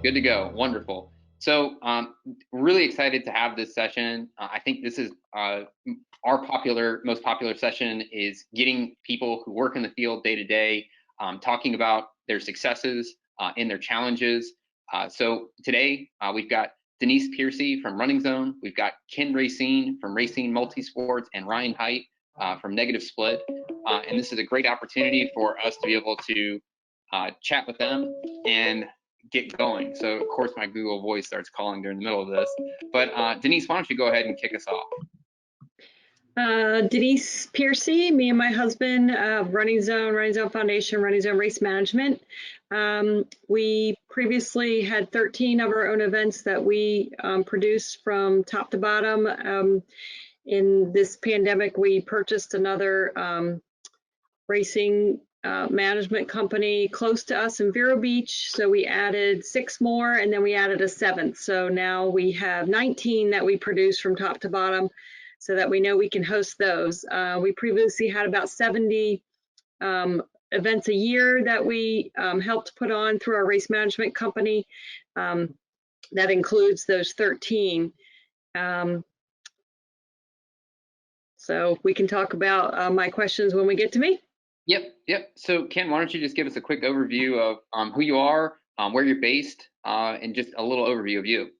Good to go. Wonderful. So, really excited to have this session. I think this is our most popular session is getting people who work in the field day to day, talking about their successes and their challenges. So today we've got Denise Piercy from Running Zone. We've got Ken Racine from Racine MultiSports and Ryan Hite from Negative Split. And this is a great opportunity for us to be able to chat with them and get going. So of course my Google Voice starts calling during the middle of this. But Denise, why don't you go ahead and kick us off? Denise Piercy, me and my husband, Running Zone Foundation, Running Zone Race Management. We previously had 13 of our own events that we produced from top to bottom. In this pandemic, we purchased another racing management company close to us in Vero Beach. So we added 6 more, and then we added a 7th. So now we have 19 that we produce from top to bottom, so that we know we can host those. We previously had about 70 events a year that we helped put on through our race management company. That includes those 13. So we can talk about my questions when we get to me. Yep. So Ken, why don't you just give us a quick overview of who you are, where you're based, and just a little overview of you.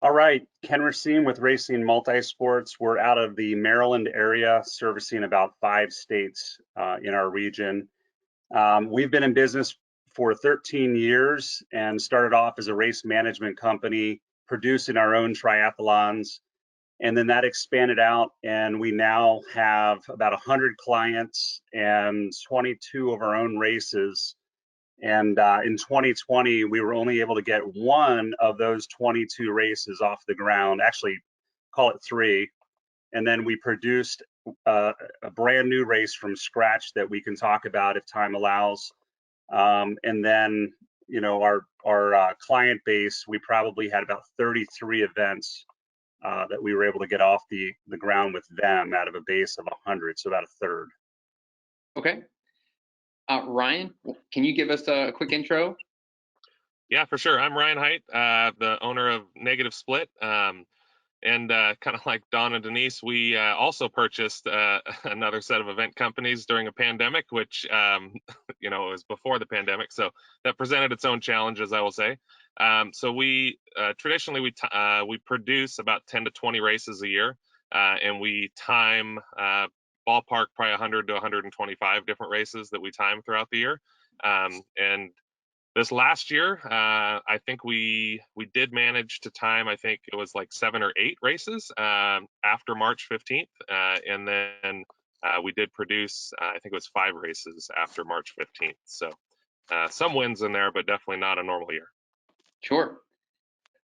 All right, Ken Racine with Racine MultiSports. We're out of the Maryland area, servicing about 5 states in our region. We've been in business for 13 years and started off as a race management company, producing our own triathlons. And then that expanded out, and we now have about 100 clients and 22 of our own races. And in 2020, we were only able to get 1 of those 22 races off the ground, actually call it 3. And then we produced a brand new race from scratch that we can talk about if time allows. And then, you know, our client base, we probably had about 33 events that we were able to get off the ground with them out of a base of 100, so about a third. Okay. Ryan, can you give us a quick intro? Yeah, for sure. I'm Ryan Hite, the owner of Negative Split. And kind of like Don and Denise, we also purchased another set of event companies during a pandemic, which, you know, was before the pandemic. So that presented its own challenges, I will say. So we traditionally, we produce about 10 to 20 races a year, and we time ballpark probably 100 to 125 different races that we time throughout the year. And this last year, I think we did manage to time, I think it was like 7 or 8 races after March 15th. And then we did produce, I think it was 5 races after March 15th. So some wins in there, but definitely not a normal year. Sure.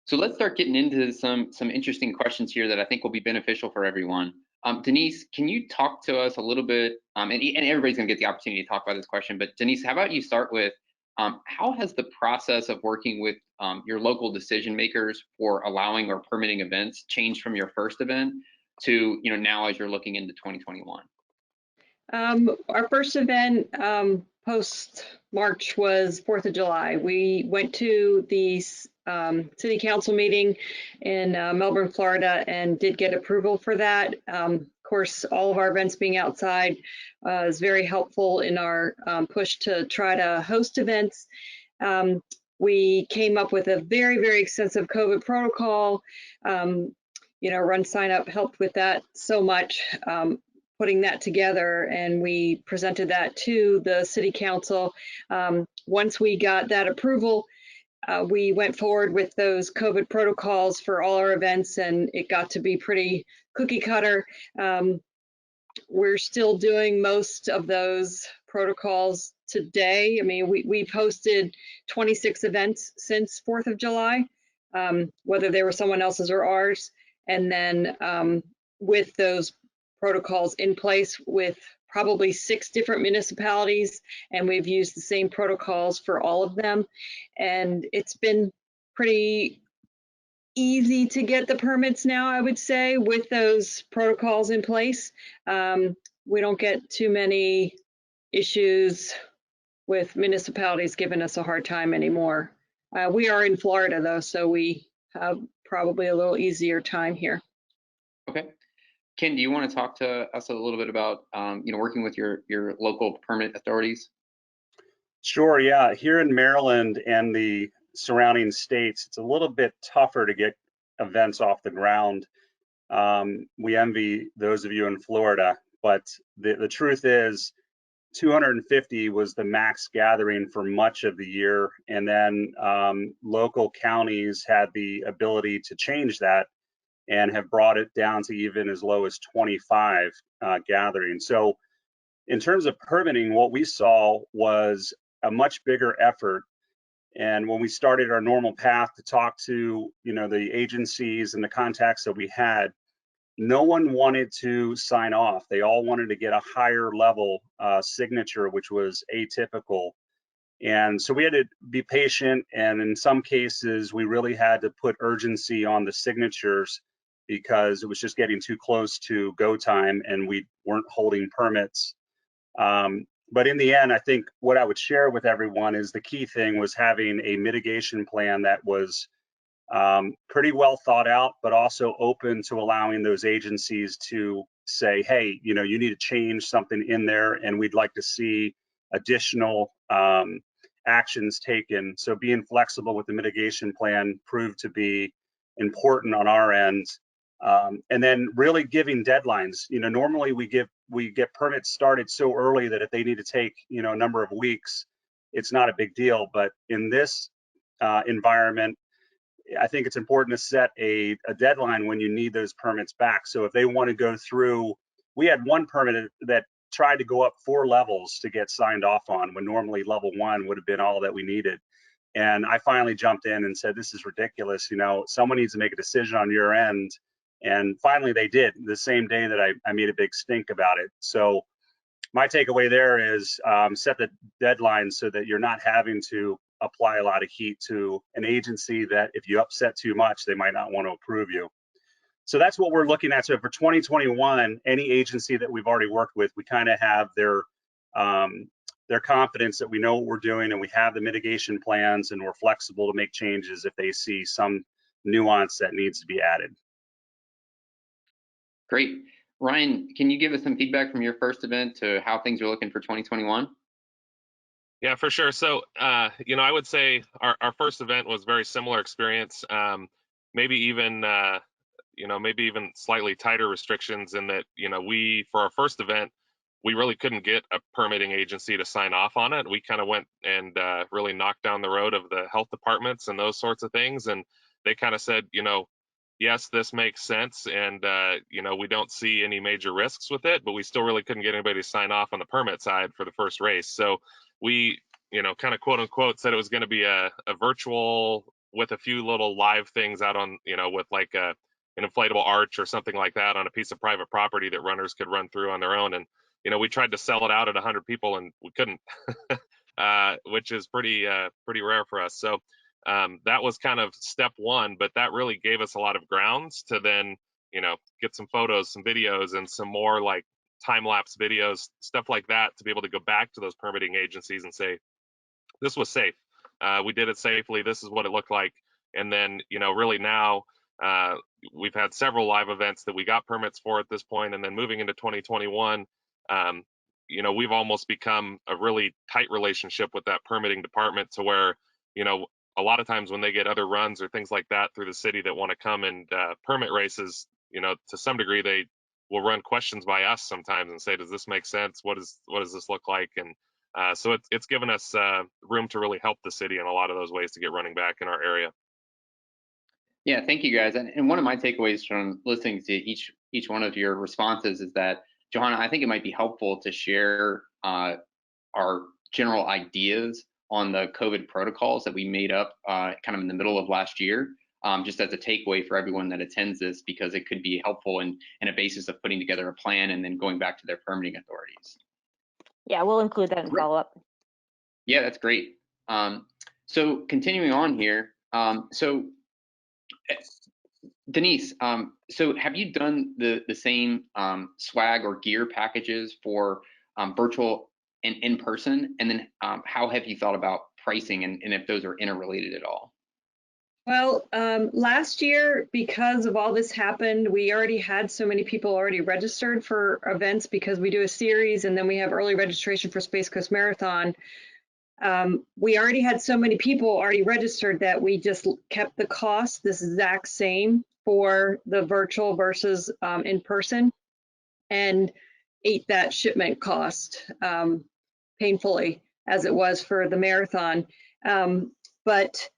So let's start getting into some interesting questions here that I think will be beneficial for everyone. Denise, can you talk to us a little bit, and everybody's gonna get the opportunity to talk about this question, but Denise, how about you start with, how has the process of working with your local decision makers for allowing or permitting events changed from your first event to, you know, now as you're looking into 2021? Our first event post-March was 4th of July. We went to the city council meeting in Melbourne, Florida, and did get approval for that. Of course, all of our events being outside is very helpful in our push to try to host events. We came up with a very, very extensive COVID protocol. You know, RunSignup helped with that so much. Putting that together, and we presented that to the city council. Once we got that approval, we went forward with those COVID protocols for all our events, and it got to be pretty cookie cutter. We're still doing most of those protocols today. I mean, we've hosted 26 events since 4th of July, whether they were someone else's or ours. And then with those protocols in place with probably 6 different municipalities, and we've used the same protocols for all of them. And it's been pretty easy to get the permits now, I would say, with those protocols in place. We don't get too many issues with municipalities giving us a hard time anymore. We are in Florida though, so we have probably a little easier time here. Okay. Ken, do you want to talk to us a little bit about, working with your local permit authorities? Sure, yeah. Here in Maryland and the surrounding states, it's a little bit tougher to get events off the ground. We envy those of you in Florida, but the truth is 250 was the max gathering for much of the year. And then local counties had the ability to change that and have brought it down to even as low as 25 gatherings. So in terms of permitting, what we saw was a much bigger effort. And when we started our normal path to talk to, the agencies and the contacts that we had, no one wanted to sign off. They all wanted to get a higher level signature, which was atypical. And so we had to be patient. And in some cases, we really had to put urgency on the signatures because it was just getting too close to go time and we weren't holding permits. But in the end, I think what I would share with everyone is the key thing was having a mitigation plan that was pretty well thought out, but also open to allowing those agencies to say, hey, you need to change something in there and we'd like to see additional actions taken. So being flexible with the mitigation plan proved to be important on our end. And then really giving deadlines. Normally we get permits started so early that if they need to take, a number of weeks, it's not a big deal. But in this environment, I think it's important to set a deadline when you need those permits back. So if they want to go through, we had one permit that tried to go up 4 levels to get signed off on when normally level 1 would have been all that we needed. And I finally jumped in and said, this is ridiculous. Someone needs to make a decision on your end. And finally they did the same day that I made a big stink about it. So my takeaway there is set the deadline so that you're not having to apply a lot of heat to an agency that if you upset too much, they might not want to approve you. So that's what we're looking at. So for 2021, any agency that we've already worked with, we kind of have their confidence that we know what we're doing and we have the mitigation plans and we're flexible to make changes if they see some nuance that needs to be added. Great. Ryan, can you give us some feedback from your first event to how things are looking for 2021? Yeah, for sure. So, I would say our first event was very similar experience. Maybe even slightly tighter restrictions in that, for our first event, we really couldn't get a permitting agency to sign off on it. We kind of went and really knocked down the road of the health departments and those sorts of things. And they kind of said, yes, this makes sense. And, we don't see any major risks with it, but we still really couldn't get anybody to sign off on the permit side for the first race. So we, kind of quote unquote said it was going to be a virtual with a few little live things out on, with like an inflatable arch or something like that on a piece of private property that runners could run through on their own. And, we tried to sell it out at 100 people and we couldn't, which is pretty rare for us. So that was kind of step one, but that really gave us a lot of grounds to then, get some photos, some videos, and some more like time-lapse videos, stuff like that, to be able to go back to those permitting agencies and say, this was safe. We did it safely. This is what it looked like. And then, really now we've had several live events that we got permits for at this point. And then moving into 2021, we've almost become a really tight relationship with that permitting department to where, a lot of times when they get other runs or things like that through the city that want to come and permit races, to some degree, they will run questions by us sometimes and say, does this make sense? What does this look like? And so it's given us room to really help the city in a lot of those ways to get running back in our area. Yeah, thank you guys. And one of my takeaways from listening to each one of your responses is that, Johanna, I think it might be helpful to share our general ideas on the COVID protocols that we made up kind of in the middle of last year, just as a takeaway for everyone that attends this, because it could be helpful in a basis of putting together a plan and then going back to their permitting authorities. Yeah, we'll include that in follow-up. Yeah, that's great. So continuing on here, so Denise, so have you done the same swag or gear packages for virtual and in person? And then how have you thought about pricing and if those are interrelated at all? Well, last year, because of all this happened, we already had so many people already registered for events because we do a series and then we have early registration for Space Coast Marathon. We already had so many people already registered that we just kept the cost this exact same for the virtual versus in person, and ate that shipment cost painfully as it was for the marathon. But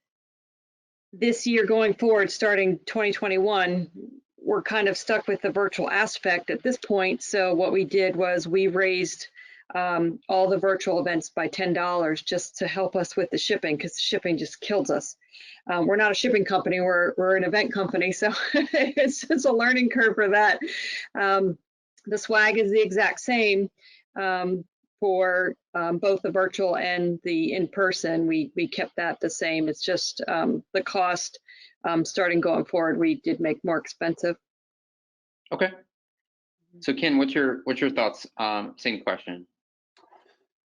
this year going forward, starting 2021, we're kind of stuck with the virtual aspect at this point. So what we did was we raised all the virtual events by $10 just to help us with the shipping, because the shipping just kills us. We're not a shipping company, we're an event company, so it's just a learning curve for that. The swag is the exact same for both the virtual and the in-person. We kept that the same. It's just the cost starting going forward, we did make more expensive. Okay. So Ken, what's your thoughts? Same question.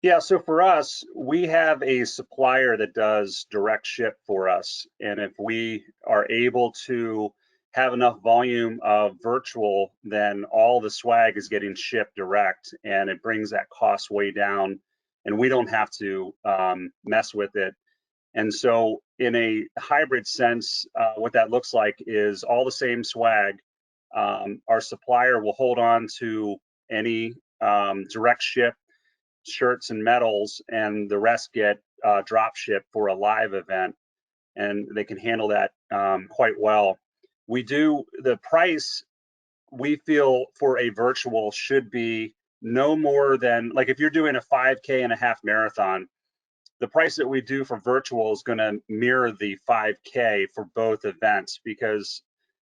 Yeah, so for us, we have a supplier that does direct ship for us. And if we are able to have enough volume of virtual, then all the swag is getting shipped direct, and it brings that cost way down, and we don't have to mess with it. And so in a hybrid sense, what that looks like is all the same swag. Our supplier will hold on to any direct ship shirts and medals, and the rest get drop shipped for a live event, and they can handle that quite well. The price we feel for a virtual should be no more than, like, if you're doing a 5K and a half marathon, the price that we do for virtual is going to mirror the 5K for both events, because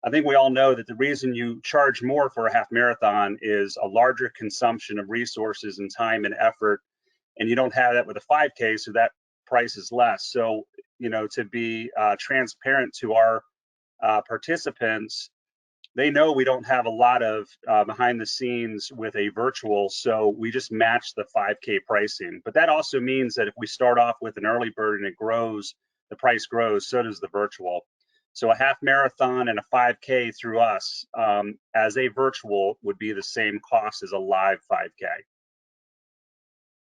I think we all know that the reason you charge more for a half marathon is a larger consumption of resources and time and effort, and you don't have that with a 5K, so that price is less. So, to be transparent to our participants, they know we don't have a lot of behind the scenes with a virtual, so we just match the 5K pricing. But that also means that if we start off with an early bird and it grows, the price grows, so does the virtual. So a half marathon and a 5K through us as a virtual would be the same cost as a live 5K.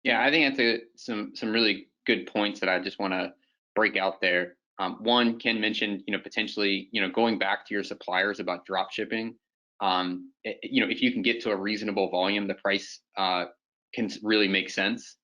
Yeah, I think that's some really good points that I just want to break out there. One, Ken mentioned, potentially, going back to your suppliers about drop shipping. If you can get to a reasonable volume, the price can really make sense.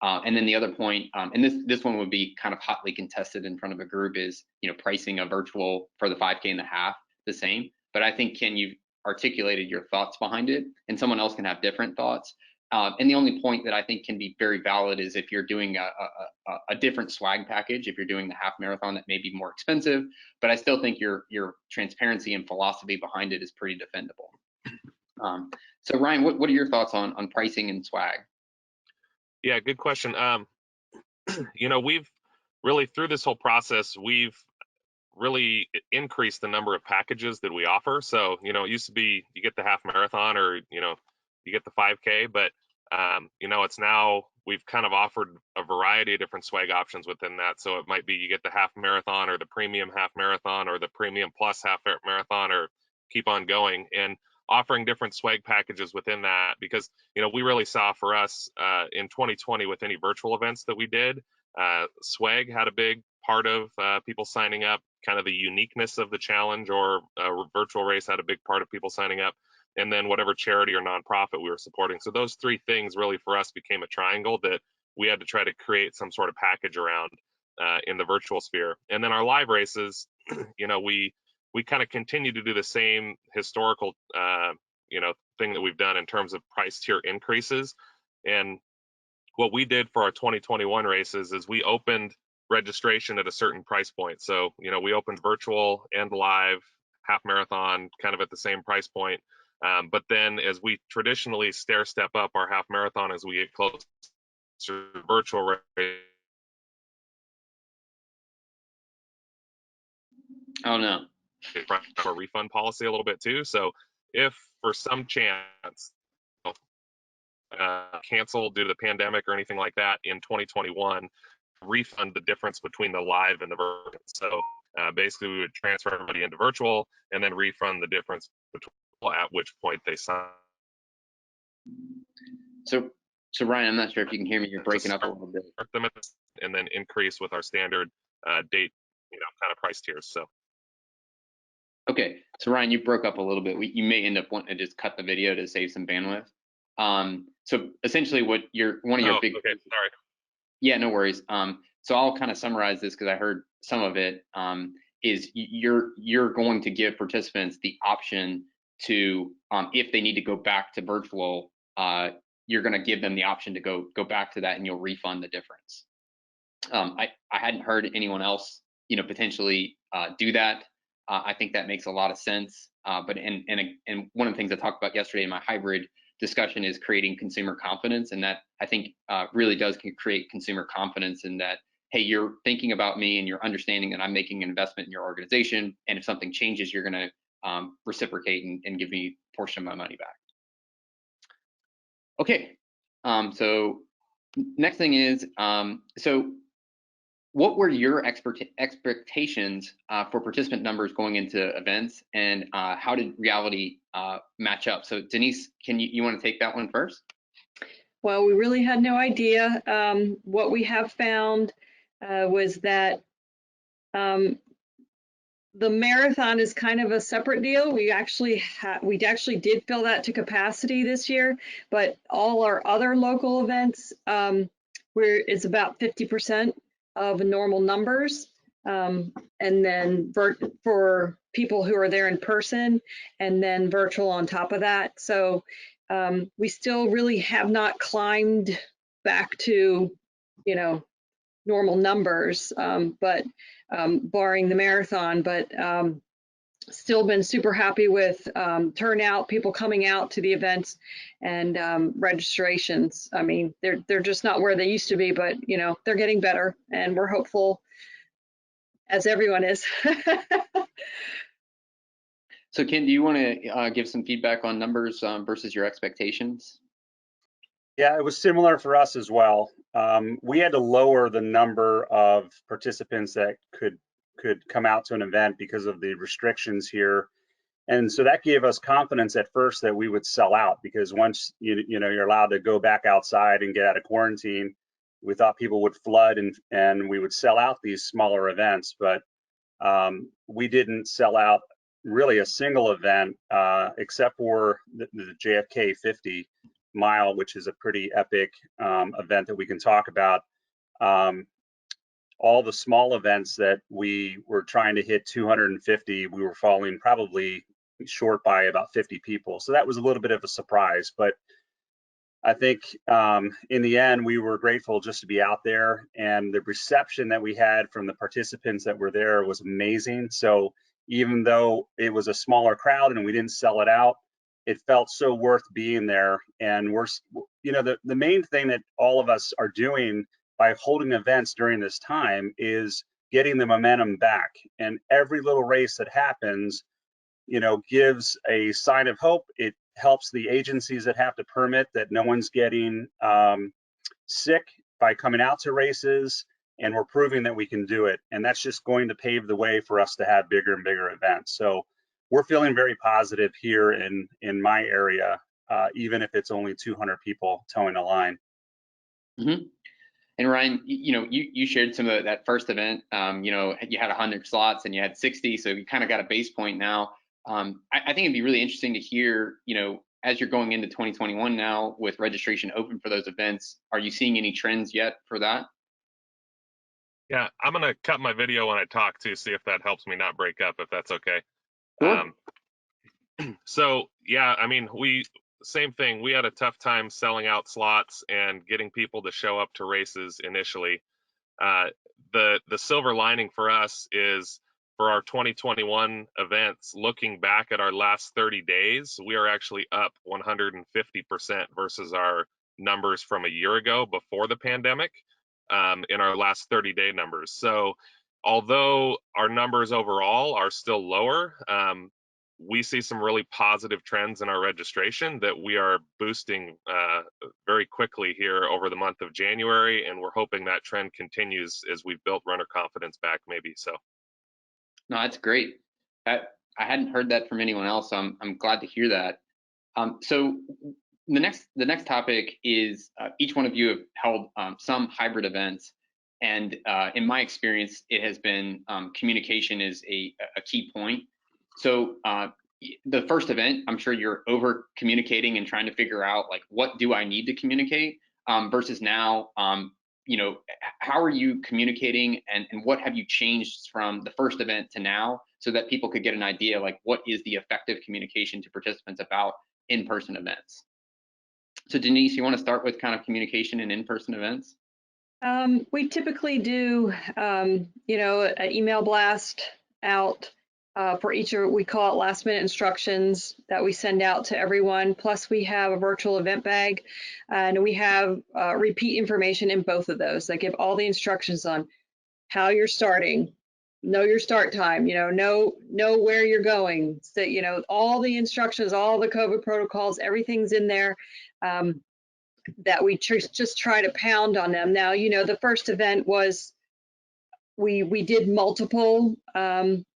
And then the other point, and this one would be kind of hotly contested in front of a group, is pricing a virtual for the 5K and the half the same. But I think, Ken, you've articulated your thoughts behind it, and someone else can have different thoughts. And the only point that I think can be very valid is if you're doing a different swag package, if you're doing the half marathon, that may be more expensive, but I still think your transparency and philosophy behind it is pretty defendable. So Ryan, what are your thoughts on pricing and swag? Yeah, good question. We've really, through this whole process, we've really increased the number of packages that we offer. So, it used to be you get the half marathon or, you get the 5K, but it's now we've kind of offered a variety of different swag options within that. So it might be you get the half marathon or the premium half marathon or the premium plus half marathon, or keep on going, and offering different swag packages within that, because we really saw for us in 2020 with any virtual events that we did, swag had a big part of people signing up. Kind of the uniqueness of the challenge or virtual race had a big part of people signing up, and then whatever charity or nonprofit we were supporting. So those three things really for us became a triangle that we had to try to create some sort of package around in the virtual sphere. And then our live races, we kind of continue to do the same historical thing that we've done in terms of price tier increases. And what we did for our 2021 races is we opened registration at a certain price point. So, we opened virtual and live half marathon kind of at the same price point. But then as we traditionally stair step up our half marathon as we get close to virtual race. Oh no. A refund policy a little bit too. So if for some chance canceled due to the pandemic or anything like that in 2021, refund the difference between the live and the virtual. So basically, we would transfer everybody into virtual and then refund the difference between at which point they sign. So Ryan, I'm not sure if you can hear me. You're breaking up a little bit. And then increase with our standard date, kind of price tiers. So. Okay, so Ryan, you broke up a little bit. You may end up wanting to just cut the video to save some bandwidth. So essentially, what one of your big. Okay, sorry. Yeah, no worries. So I'll kind of summarize this because I heard some of it. Is you're going to give participants the option to, if they need to go back to virtual, you're going to give them the option to go back to that, and you'll refund the difference. I hadn't heard anyone else, potentially do that. I think that makes a lot of sense. But one of the things I talked about yesterday in my hybrid discussion is creating consumer confidence, and that I think really does create consumer confidence in that, hey, you're thinking about me and you're understanding that I'm making an investment in your organization, and if something changes, you're going to reciprocate and give me a portion of my money back. Okay, so next thing is, so what were your expectations for participant numbers going into events, and how did reality match up? So Denise, you want to take that one first? Well, we really had no idea. What we have found was that the marathon is kind of a separate deal. We actually did fill that to capacity this year, but all our other local events, it's about 50% of normal numbers, and then for people who are there in person, and then virtual on top of that. So we still really have not climbed back to, normal numbers, but barring the marathon, but still been super happy with turnout, people coming out to the events, and registrations. I mean, they're just not where they used to be, but they're getting better, and we're hopeful, as everyone is. So Ken, do you want to give some feedback on numbers versus your expectations? Yeah, it was similar for us as well. We had to lower the number of participants that could come out to an event because of the restrictions here. And so that gave us confidence at first that we would sell out, because once you're allowed to go back outside and get out of quarantine, we thought people would flood and we would sell out these smaller events. But we didn't sell out really a single event except for the JFK 50 mile, which is a pretty epic event that we can talk about. All the small events that we were trying to hit 250, we were falling probably short by about 50 people. So that was a little bit of a surprise, but I think in the end, we were grateful just to be out there, and the reception that we had from the participants that were there was amazing. So even though it was a smaller crowd and we didn't sell it out, it felt so worth being there. And we're, the main thing that all of us are doing by holding events during this time is getting the momentum back. And every little race that happens, gives a sign of hope. It helps the agencies that have to permit that no one's getting sick by coming out to races, and we're proving that we can do it. And that's just going to pave the way for us to have bigger and bigger events. So we're feeling very positive here in my area, even if it's only 200 people towing a line. Mm-hmm. And Ryan, you shared some of that first event. You had 100 slots and you had 60, so you kind of got a base point now. I think it'd be really interesting to hear, as you're going into 2021 now with registration open for those events, are you seeing any trends yet for that? Yeah, I'm going to cut my video when I talk to see if that helps me not break up, if that's okay. Sure. So, yeah, I mean, same thing. We had a tough time selling out slots and getting people to show up to races initially. The silver lining for us is for our 2021 events, looking back at our last 30 days, we are actually up 150% versus our numbers from a year ago before the pandemic in our last 30-day numbers. So although our numbers overall are still lower, we see some really positive trends in our registration that we are boosting very quickly here over the month of January, and we're hoping that trend continues as we've built runner confidence back maybe. So No, that's great. I hadn't heard that from anyone else, so I'm glad to hear that. So the next topic is each one of you have held some hybrid events, and in my experience, it has been communication is a key point. So the first event, I'm sure you're over communicating and trying to figure out like, what do I need to communicate versus now, you know, how are you communicating and what have you changed from the first event to now so that people could get an idea like what is the effective communication to participants about in-person events? So Denise, you want to start with kind of communication in in-person events? We typically do, you know, an email blast out for each of, we call it last minute instructions that we send out to everyone. Plus we have a virtual event bag and we have repeat information in both of those that give all the instructions on how you're starting, know your start time, you know where you're going. So, you know, all the instructions, all the COVID protocols, everything's in there. That we just try to pound on them. Now, you know, the first event was, we did multiple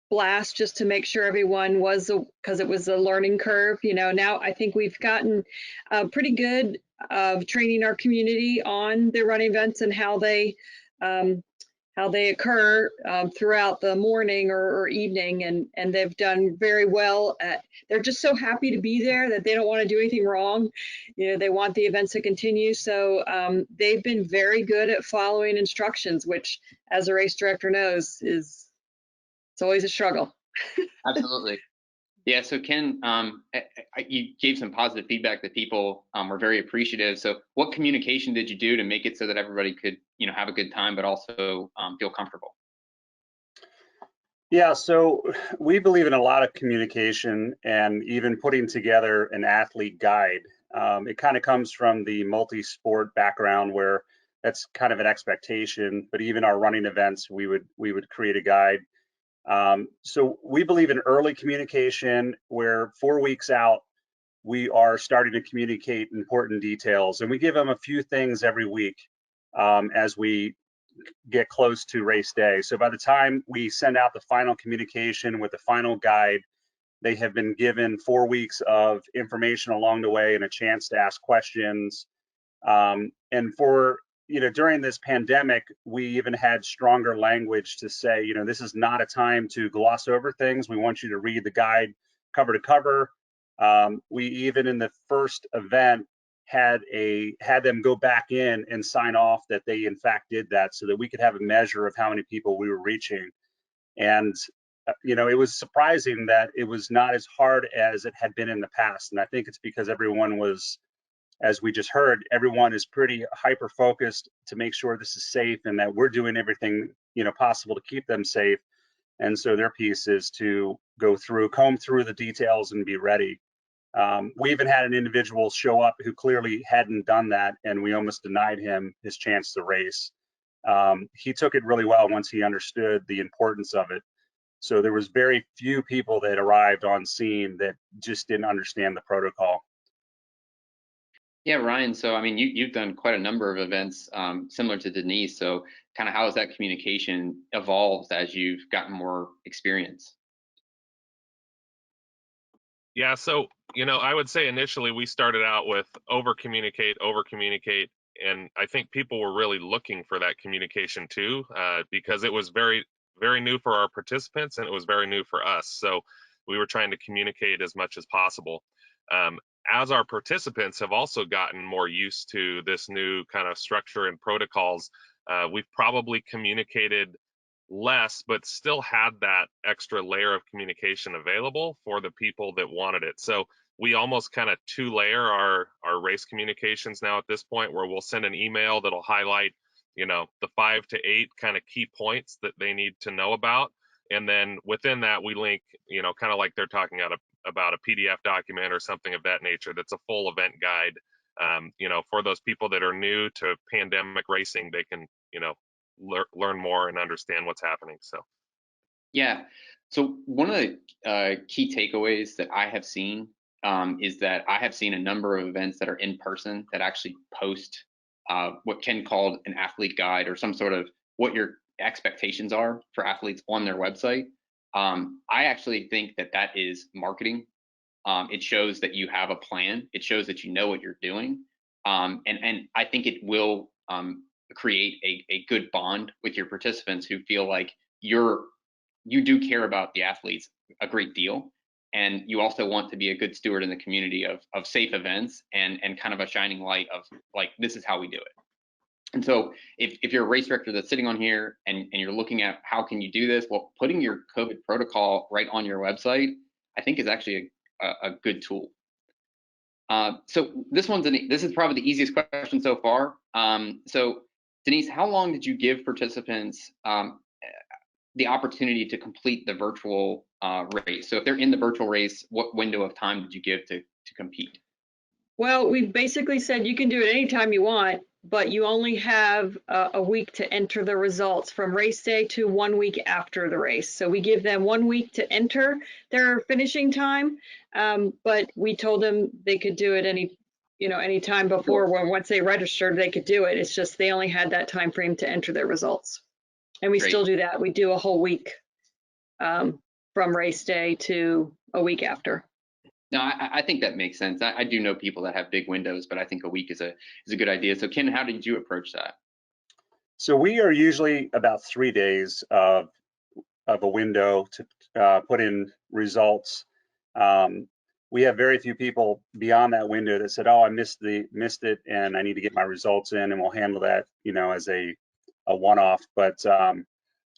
blasts just to make sure everyone was, because it was a learning curve. You know, now I think we've gotten pretty good of training our community on their running events and how they occur throughout the morning or evening, and they've done very well at, they're just so happy to be there that they don't want to do anything wrong. You know, they want the events to continue. So they've been very good at following instructions, which as a race director knows it's always a struggle. Absolutely. Yeah, so Ken, you gave some positive feedback that people were very appreciative. So what communication did you do to make it so that everybody could, you know, have a good time, but also feel comfortable? Yeah, so we believe in a lot of communication and even putting together an athlete guide. It kind of comes from the multi-sport background where that's kind of an expectation, but even our running events, we would create a guide. So we believe in early communication where 4 weeks out, we are starting to communicate important details, and we give them a few things every week as we get close to race day. So by the time we send out the final communication with the final guide, they have been given 4 weeks of information along the way and a chance to ask questions. And for, you know, during this pandemic, we even had stronger language to say, you know, this is not a time to gloss over things. We want you to read the guide cover to cover. We even in the first event had them go back in and sign off that they in fact did that, so that we could have a measure of how many people we were reaching. And you know, it was surprising that it was not as hard as it had been in the past. And I think it's because everyone was, as we just heard, everyone is pretty hyper focused to make sure this is safe and that we're doing everything, you know, possible to keep them safe. And so their piece is to go through, comb through the details and be ready. We even had an individual show up who clearly hadn't done that, and we almost denied him his chance to race. He took it really well once he understood the importance of it. So there was very few people that arrived on scene that just didn't understand the protocol. Yeah, Ryan, so I mean, you've done quite a number of events similar to Denise. So kind of how has that communication evolved as you've gotten more experience? yeah, so you know, I would say initially we started out with over communicate, and I think people were really looking for that communication too, because it was very new for our participants and it was very new for us. So we were trying to communicate as much as possible. As our participants have also gotten more used to this new kind of structure and protocols, we've probably communicated less, but still had that extra layer of communication available for the people that wanted it. So we almost kind of two-layer our race communications now at this point, where we'll send an email that'll highlight, you know, the 5 to 8 kind of key points that they need to know about. And then within that, we link, you know, kind of like they're talking about a PDF document or something of that nature that's a full event guide. You know, for those people that are new to pandemic racing, they can, you know, learn more and understand what's happening. So Yeah, So one of the key takeaways that I have seen is that I have seen a number of events that are in person that actually post what Ken called an athlete guide or some sort of what your expectations are for athletes on their website. I actually think that that is marketing. It shows that you have a plan. It shows that you know what you're doing. And I think it will create a good bond with your participants who feel like you do care about the athletes a great deal. And you also want to be a good steward in the community of safe events and kind of a shining light of like, this is how we do it. And so if you're a race director that's sitting on here and you're looking at how can you do this, well, putting your COVID protocol right on your website, I think is actually a good tool. So this is probably the easiest question so far. So Denise, how long did you give participants the opportunity to complete the virtual race? So if they're in the virtual race, what window of time did you give to compete? Well, we basically said you can do it anytime you want, but you only have a week to enter the results from race day to 1 week after the race. So we give them 1 week to enter their finishing time, but we told them they could do it any time before. When once they registered, they could do it. It's just they only had that time frame to enter their results, and we still do that. We do a whole week from race day to a week after. No, I think that makes sense. I do know people that have big windows, but I think a week is a good idea. So Ken, how did you approach that? So we are usually about 3 days of a window to put in results. We have very few people beyond that window that said, "Oh, I missed it, and I need to get my results in," and we'll handle that, as a one-off. But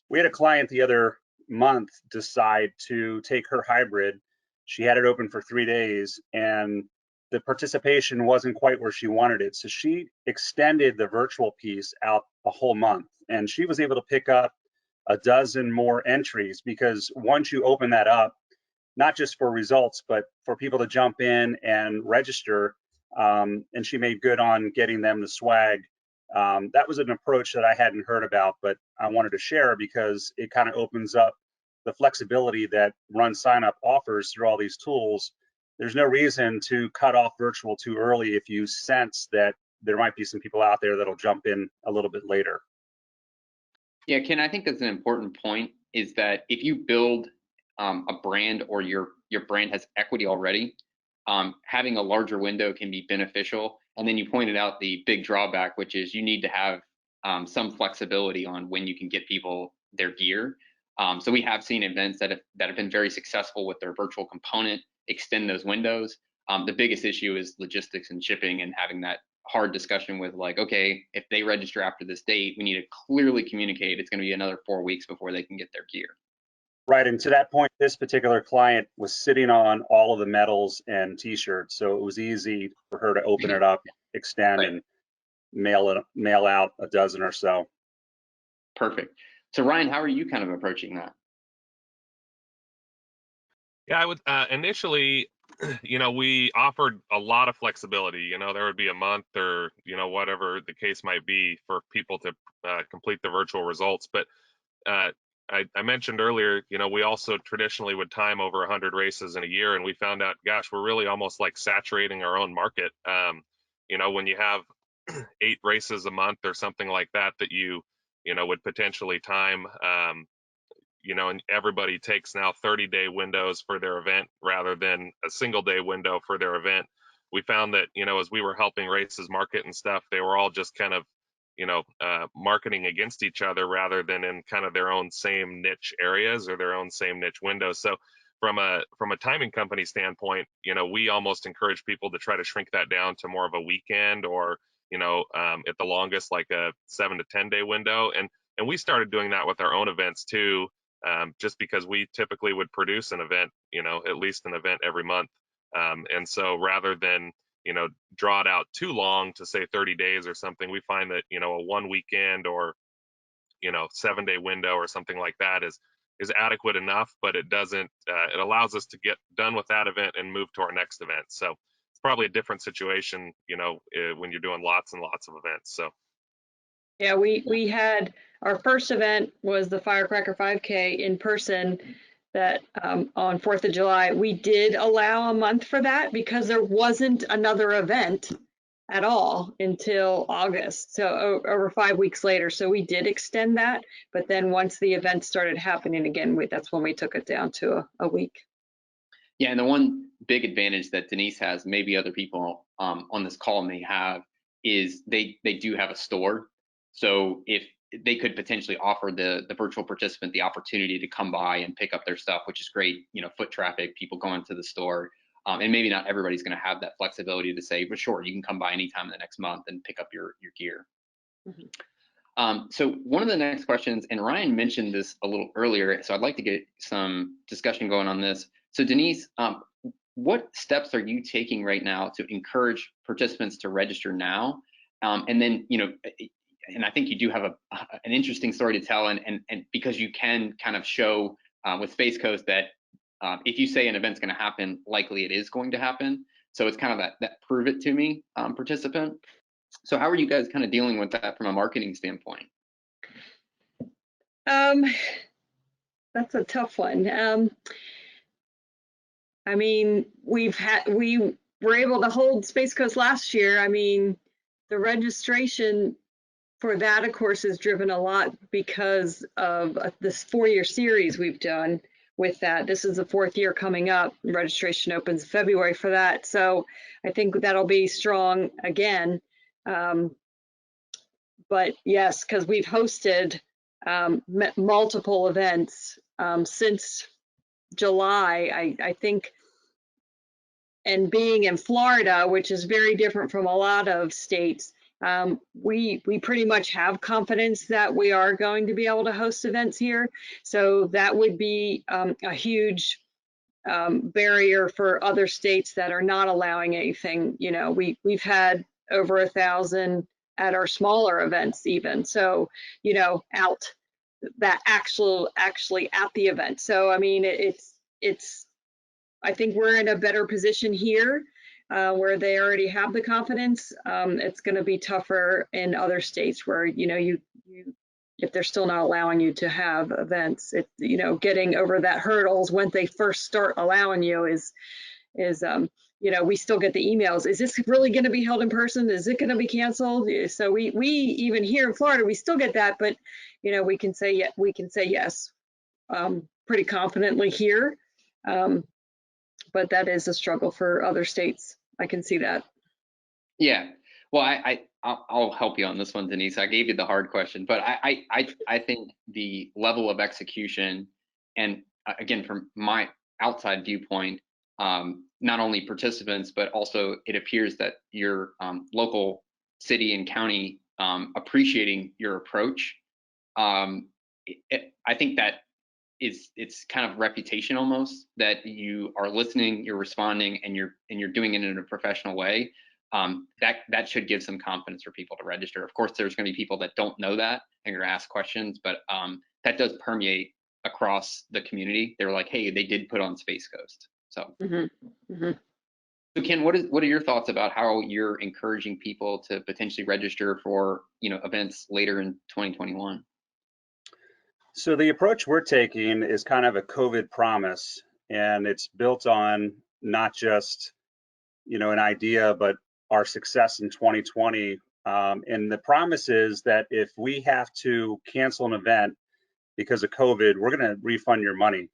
we had a client the other month decide to take her hybrid. She had it open for 3 days, and the participation wasn't quite where she wanted it. So she extended the virtual piece out a whole month, and she was able to pick up a dozen more entries, because once you open that up, not just for results, but for people to jump in and register, and she made good on getting them the swag. That was an approach that I hadn't heard about, but I wanted to share because it kind of opens up the flexibility that RunSignup offers through all these tools. There's no reason to cut off virtual too early if you sense that there might be some people out there that'll jump in a little bit later. Yeah, Ken, I think that's an important point, is that if you build a brand or your brand has equity already, having a larger window can be beneficial. And then you pointed out the big drawback, which is you need to have some flexibility on when you can get people their gear. So we have seen events that have been very successful with their virtual component extend those windows. The biggest issue is logistics and shipping, and having that hard discussion with like, okay, if they register after this date, we need to clearly communicate it's going to be another 4 weeks before they can get their gear. Right, and to that point, this particular client was sitting on all of the medals and T-shirts, so it was easy for her to open it up, extend, and mail out a dozen or so. Perfect. So Ryan, how are you kind of approaching that? Yeah, I would initially, we offered a lot of flexibility. There would be a month or, whatever the case might be for people to complete the virtual results. But I mentioned earlier, we also traditionally would time over 100 races in a year, and we found out, gosh, we're really almost like saturating our own market. When you have 8 races a month or something like that you would potentially time, and everybody takes now 30-day windows for their event rather than a single-day window for their event. We found that, as we were helping races market and stuff, they were all just kind of, marketing against each other rather than in kind of their own same niche areas or their own same niche windows. So from a timing company standpoint, we almost encourage people to try to shrink that down to more of a weekend or, at the longest, like a 7 to 10 day window. And we started doing that with our own events too. Just because we typically would produce an event, at least an event every month. And so rather than, draw it out too long to say 30 days or something, we find that, a 1 weekend or, 7-day window or something like that is adequate enough, but it doesn't, it allows us to get done with that event and move to our next event. So it's probably a different situation, when you're doing lots and lots of events. So. Yeah, we had our first event was the Firecracker 5K in person. that on 4th of July, we did allow a month for that because there wasn't another event at all until August, so over 5 weeks later. So we did extend that, but then once the events started happening again, that's when we took it down to a week. Yeah, and the one big advantage that Denise has, maybe other people on this call may have, is they do have a store. So if they could potentially offer the virtual participant the opportunity to come by and pick up their stuff, which is great, foot traffic, people going to the store. And maybe not everybody's going to have that flexibility to say, but sure, you can come by anytime in the next month and pick up your gear. Mm-hmm. So one of the next questions, and Ryan mentioned this a little earlier, so I'd like to get some discussion going on this. So Denise, what steps are you taking right now to encourage participants to register now? And then, and I think you do have an interesting story to tell, and because you can kind of show with Space Coast that if you say an event's going to happen, likely it is going to happen. So it's kind of that prove it to me participant. So how are you guys kind of dealing with that from a marketing standpoint? That's a tough one. I mean, we were able to hold Space Coast last year. I mean, the registration for that, of course, is driven a lot because of this 4-year series we've done with that. This is the 4th year coming up. Registration opens February for that. So I think that'll be strong again. But yes, because we've hosted multiple events since July, I think, and being in Florida, which is very different from a lot of states, we pretty much have confidence that we are going to be able to host events here. So that would be a huge barrier for other states that are not allowing anything. We've had over 1,000 at our smaller events even. So, out that actually at the event. So, I mean, it's I think we're in a better position here where they already have the confidence. It's going to be tougher in other states where, if they're still not allowing you to have events, getting over that hurdles when they first start allowing you is we still get the emails. Is this really going to be held in person? Is it going to be canceled? So we even here in Florida, we still get that, but we can say yes pretty confidently here. But that is a struggle for other states. I can see that. Yeah. Well, I'll help you on this one, Denise. I gave you the hard question, but I think the level of execution, and again, from my outside viewpoint, not only participants, but also it appears that your local city and county appreciating your approach. I think that it's kind of reputation almost, that you are listening, you're responding, and you're doing it in a professional way. That should give some confidence for people to register. Of course, there's going to be people that don't know that and are going to ask questions, but that does permeate across the community. They're like, hey, they did put on Space Coast. So, So Ken, what are your thoughts about how you're encouraging people to potentially register for events later in 2021? So the approach we're taking is kind of a COVID promise, and it's built on not just an idea, but our success in 2020. And the promise is that if we have to cancel an event because of COVID, we're going to refund your money.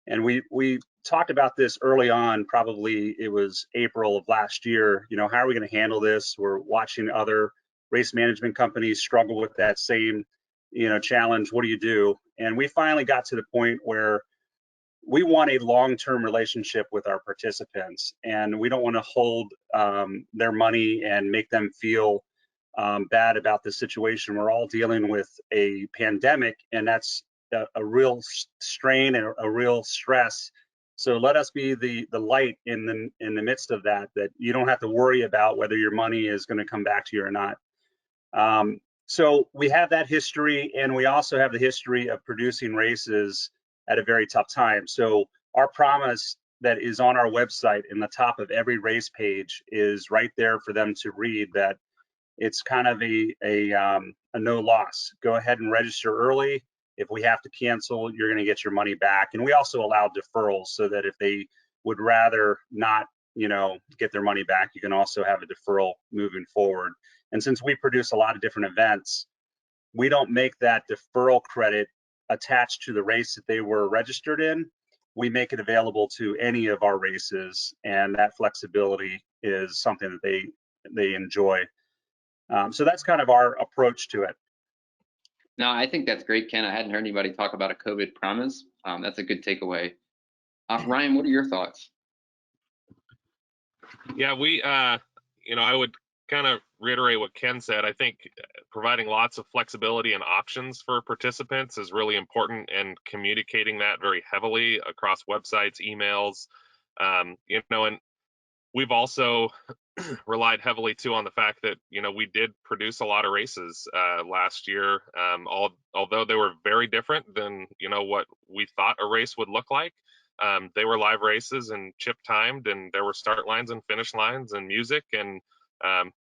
And we talked about this early on, probably it was April of last year. How are we going to handle this? We're watching other race management companies struggle with that same challenge. What do you do? And we finally got to the point where we want a long-term relationship with our participants, and we don't want to hold their money and make them feel bad about the situation. We're all dealing with a pandemic, and that's a real strain and a real stress. So let us be the light in the midst of that you don't have to worry about whether your money is going to come back to you or not. So we have that history, and we also have the history of producing races at a very tough time. So our promise that is on our website in the top of every race page is right there for them to read, that it's kind of a no loss. Go ahead and register early. If we have to cancel, you're going to get your money back. And we also allow deferrals so that if they would rather not, get their money back, you can also have a deferral moving forward. And since we produce a lot of different events, we don't make that deferral credit attached to the race that they were registered in. We make it available to any of our races, and that flexibility is something that they enjoy. So that's kind of our approach to it. No, I think that's great, Ken. I hadn't heard anybody talk about a COVID promise. That's a good takeaway. Ryan, what are your thoughts? Yeah, I would kind of reiterate what Ken said. I think providing lots of flexibility and options for participants is really important, and communicating that very heavily across websites, emails, and we've also relied heavily too on the fact that, we did produce a lot of races last year, although they were very different than, what we thought a race would look like. They were live races and chip timed, and there were start lines and finish lines and music, and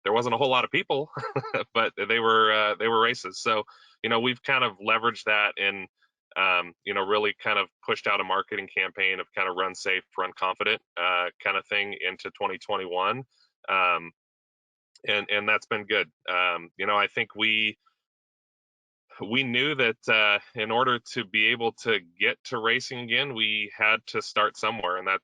there wasn't a whole lot of people, but they were races. So, we've kind of leveraged that and, really kind of pushed out a marketing campaign of kind of run safe, run confident kind of thing into 2021. And that's been good. I think we knew that in order to be able to get to racing again, we had to start somewhere. And that,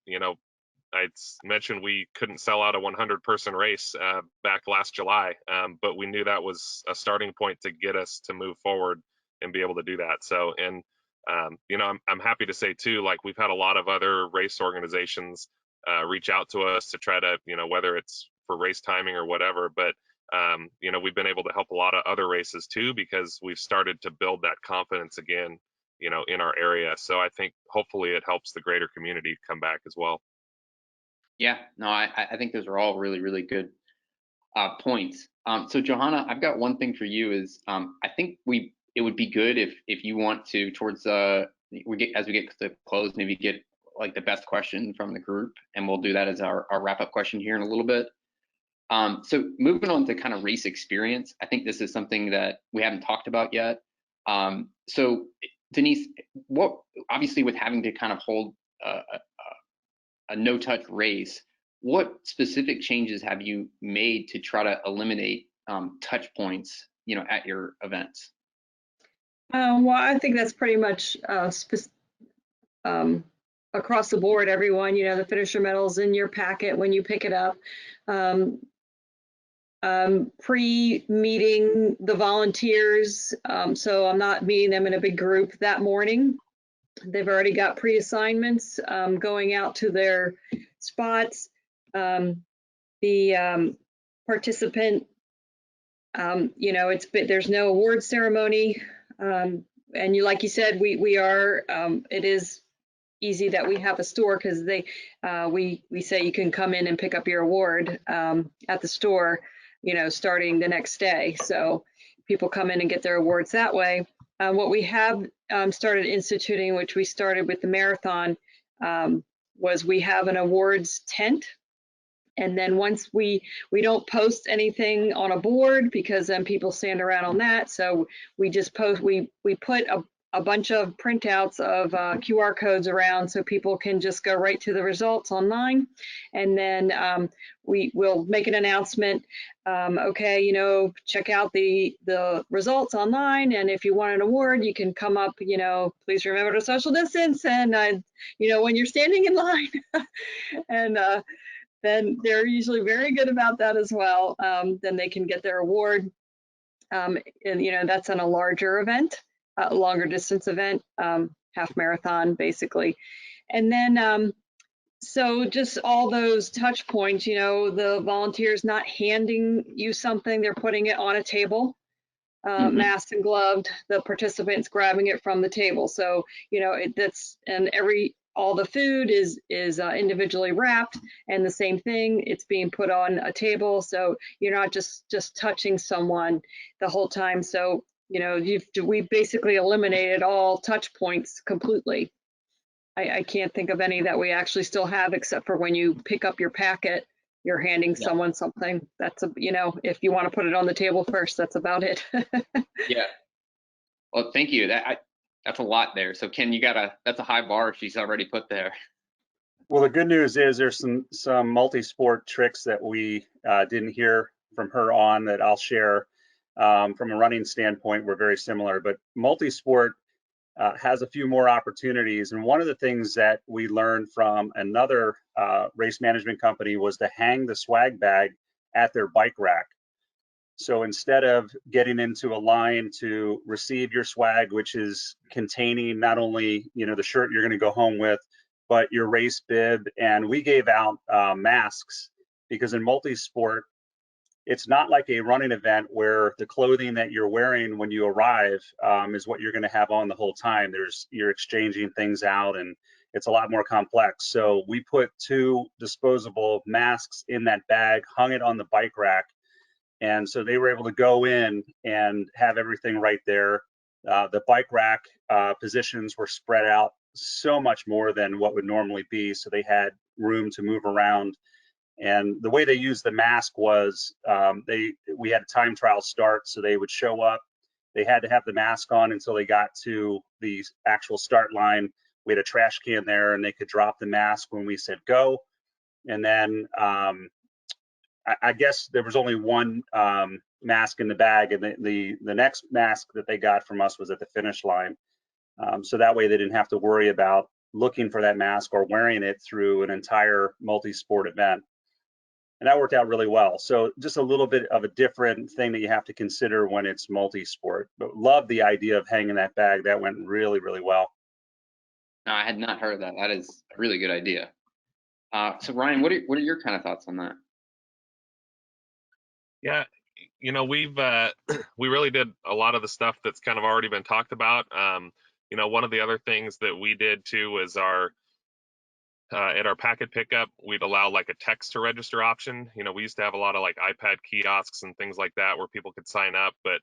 I mentioned we couldn't sell out a 100-person race back last July, but we knew that was a starting point to get us to move forward and be able to do that. So, and I'm happy to say too, like, we've had a lot of other race organizations reach out to us to try to, whether it's for race timing or whatever, but we've been able to help a lot of other races too, because we've started to build that confidence again, in our area. So I think hopefully it helps the greater community come back as well. Yeah, no, I think those are all really, really good points. So Johanna, I've got one thing for you is I think it would be good if you want to, towards as we get to close, maybe get like the best question from the group, and we'll do that as our wrap-up question here in a little bit. So moving on to kind of race experience, I think this is something that we haven't talked about yet. So Denise, obviously with having to kind of hold a no-touch race, what specific changes have you made to try to eliminate touch points, at your events? Well, I think that's pretty much across the board. Everyone, the finisher medals in your packet when you pick it up. Pre-meeting the volunteers, so I'm not meeting them in a big group that morning. They've already got pre-assignments going out to their spots. The participant, there's no award ceremony, and like you said, we are. It is easy that we have a store, because we say you can come in and pick up your award at the store, starting the next day. So people come in and get their awards that way. What we have started instituting, which we started with the marathon, was we have an awards tent. And then once we don't post anything on a board, because then people stand around on that. So we just we put a bunch of printouts of QR codes around, so people can just go right to the results online. And then we will make an announcement. Okay, check out the results online, and if you want an award, you can come up. Please remember to social distance, and when you're standing in line. And then they're usually very good about that as well. Then they can get their award. And that's on a larger event. A longer distance event, half marathon basically. And then so just all those touch points, the volunteers not handing you something, they're putting it on a table, masked and gloved, the participants grabbing it from the table. So all the food is individually wrapped, and the same thing, it's being put on a table, so you're not just touching someone the whole time. So we basically eliminated all touch points completely. I can't think of any that we actually still have, except for when you pick up your packet, you're handing someone something. That's if you want to put it on the table first, that's about it. Yeah. Well, thank you. That's a lot there. So Ken, that's a high bar she's already put there. Well, the good news is there's some multi-sport tricks that we didn't hear from her on that I'll share. From a running standpoint, we're very similar, but multi-sport has a few more opportunities. And one of the things that we learned from another race management company was to hang the swag bag at their bike rack. So instead of getting into a line to receive your swag, which is containing not only the shirt you're going to go home with, but your race bib, and we gave out masks, because in multi-sport, it's not like a running event where the clothing that you're wearing when you arrive is what you're going to have on the whole time. You're exchanging things out, and it's a lot more complex. So we put 2 disposable masks in that bag, hung it on the bike rack, and so they were able to go in and have everything right there. The bike rack positions were spread out so much more than what would normally be, so they had room to move around. And the way they used the mask was we had a time trial start, so they would show up. They had to have the mask on until they got to the actual start line. We had a trash can there, and they could drop the mask when we said go. And then I guess there was only one mask in the bag, and the next mask that they got from us was at the finish line. So that way they didn't have to worry about looking for that mask or wearing it through an entire multi-sport event. And that worked out really well. So just a little bit of a different thing that you have to consider when it's multi-sport. But love the idea of hanging that bag. That went really, really well. No, I had not heard of that. That is a really good idea. So Ryan, what are your kind of thoughts on that? Yeah, we've we really did a lot of the stuff that's kind of already been talked about. One of the other things that we did too was at our packet pickup, we'd allow like a text to register option. We used to have a lot of like iPad kiosks and things like that where people could sign up, but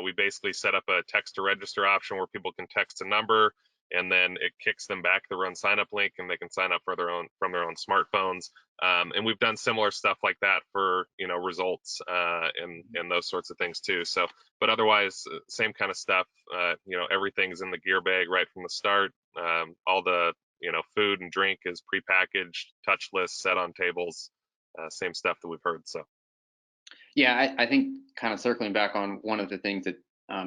we basically set up a text to register option where people can text a number, and then it kicks them back the RunSignup link, and they can sign up from their own smartphones. And we've done similar stuff like that for results and those sorts of things too. So, but otherwise, same kind of stuff. Everything's in the gear bag right from the start. All the food and drink is prepackaged, touchless, set on tables, same stuff that we've heard. So, yeah, I think kind of circling back on one of the things that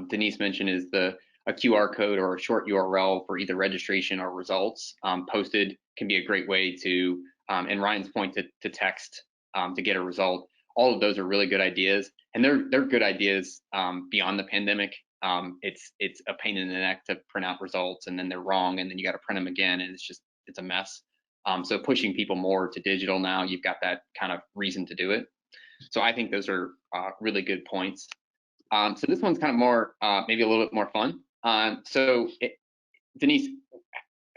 Denise mentioned is a QR code or a short URL for either registration or results posted can be a great way to, and Ryan's point to text to get a result. All of those are really good ideas, and they're good ideas beyond the pandemic. It's a pain in the neck to print out results, and then they're wrong, and then you got to print them again, and it's a mess. So pushing people more to digital now, you've got that kind of reason to do it. So I think those are really good points. So this one's kind of more, maybe a little bit more fun. Denise,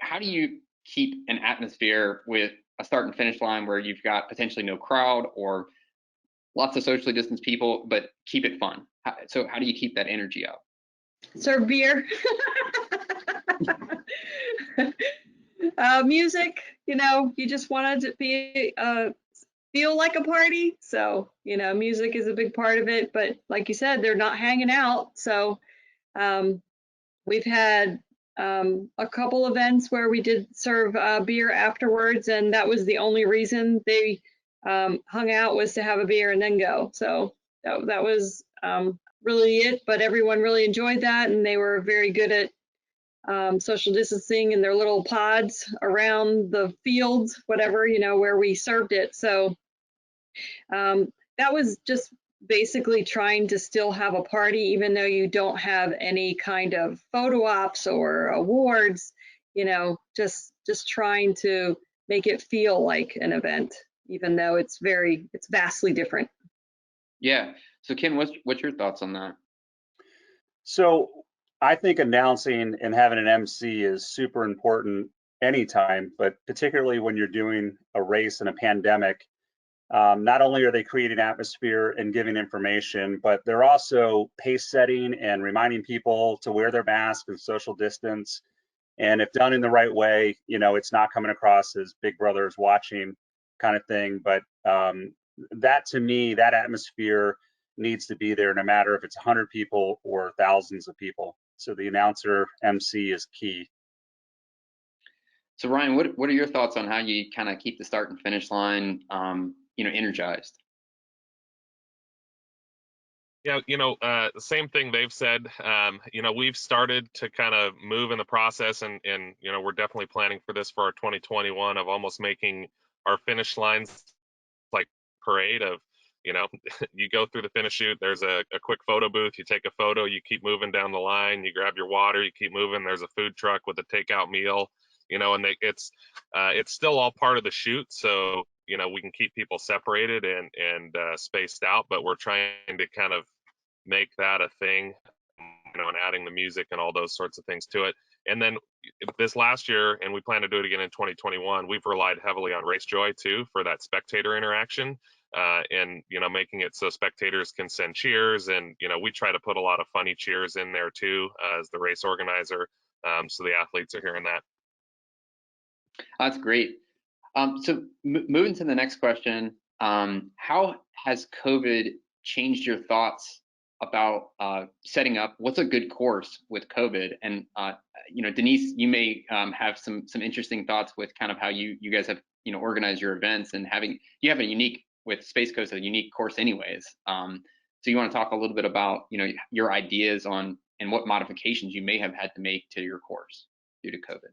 how do you keep an atmosphere with a start and finish line where you've got potentially no crowd or lots of socially distanced people, but keep it fun? So how do you keep that energy up? Serve beer. Music, you just want it to be feel like a party. So, music is a big part of it, but like you said, they're not hanging out. So we've had a couple events where we did serve beer afterwards, and that was the only reason they hung out, was to have a beer and then go. So that was really it, but everyone really enjoyed that, and they were very good at social distancing in their little pods around the fields, whatever, where we served it. So that was just basically trying to still have a party, even though you don't have any kind of photo ops or awards, just trying to make it feel like an event, even though it's vastly different. Yeah. So Ken, what's your thoughts on that? So I think announcing and having an MC is super important anytime, but particularly when you're doing a race in a pandemic. Not only are they creating atmosphere and giving information, but they're also pace setting and reminding people to wear their mask and social distance. And if done in the right way, it's not coming across as Big Brother is watching kind of thing. But that, to me, that atmosphere needs to be there, no matter if it's 100 people or thousands of people. So the announcer MC is key. So Ryan, what are your thoughts on how you kind of keep the start and finish line, energized? Yeah, same thing they've said. We've started to kind of move in the process, and we're definitely planning for this for our 2021 of almost making our finish lines like parade of, you go through the finish chute, there's a quick photo booth, you take a photo, you keep moving down the line, you grab your water, you keep moving, there's a food truck with a takeout meal, and it's still all part of the shoot, so we can keep people separated and spaced out, but we're trying to kind of make that a thing, and adding the music and all those sorts of things to it. And then this last year, and we plan to do it again in 2021, we've relied heavily on Race Joy too for that spectator interaction, and making it so spectators can send cheers, and we try to put a lot of funny cheers in there too as the race organizer, so the athletes are hearing that. That's great. So moving to the next question, how has COVID changed your thoughts about setting up? What's a good course with COVID? And Denise, you may have some interesting thoughts with kind of how you guys have organized your events, and you have a unique, with Space Coast, a unique course anyways. So you want to talk a little bit about your ideas on and what modifications you may have had to make to your course due to COVID?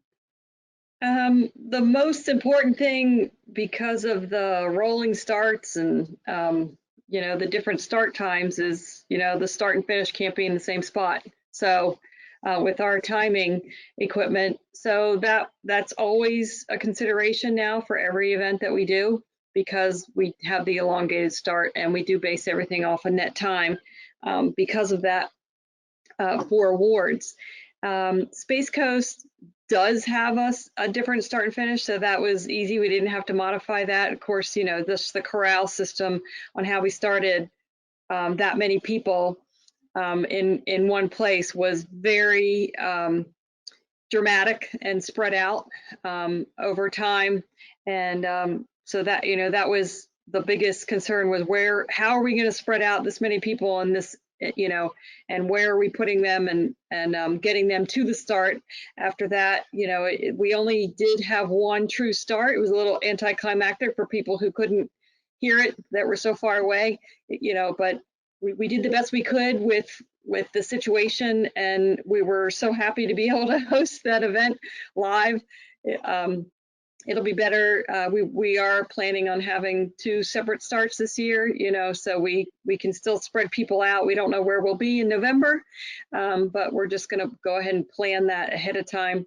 The most important thing, because of the rolling starts and the different start times, is the start and finish can't be in the same spot. So with our timing equipment, so that's always a consideration now for every event that we do, because we have the elongated start and we do base everything off of net time because of that for awards. Space Coast does have a different start and finish, so that was easy. We didn't have to modify that. Of course, the corral system on how we started that many people in one place was very dramatic and spread out over time, and so that that was the biggest concern, was how are we going to spread out this many people in this, and where are we putting them, and getting them to the start. After that, we only did have one true start. It was a little anticlimactic for people who couldn't hear it, that were so far away, but we did the best we could with the situation, and we were so happy to be able to host that event live. It'll be better. We are planning on having 2 separate starts this year, so we can still spread people out. We don't know where we'll be in November, but we're just going to go ahead and plan that ahead of time,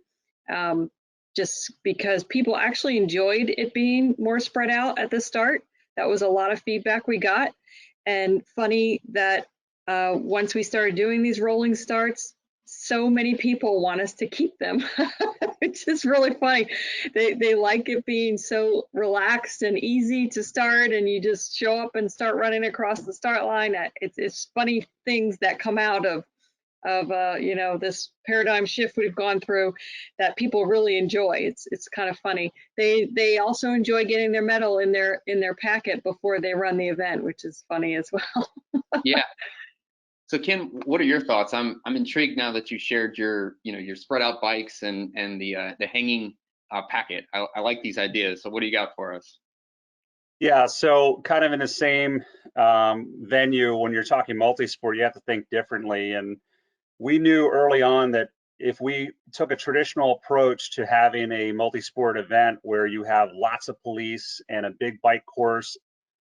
just because people actually enjoyed it being more spread out at the start. That was a lot of feedback we got. And funny that once we started doing these rolling starts, so many people want us to keep them, which is really funny. They like it being so relaxed and easy to start, and you just show up and start running across the start line. It's funny things that come out of this paradigm shift we've gone through that people really enjoy. It's kind of funny. They also enjoy getting their medal in their packet before they run the event, which is funny as well. Yeah. So Ken, what are your thoughts? I'm intrigued now that you shared your spread out bikes and the hanging packet. I like these ideas. So what do you got for us? Yeah, so kind of in the same venue, when you're talking multi-sport, you have to think differently. And we knew early on that if we took a traditional approach to having a multi-sport event where you have lots of police and a big bike course,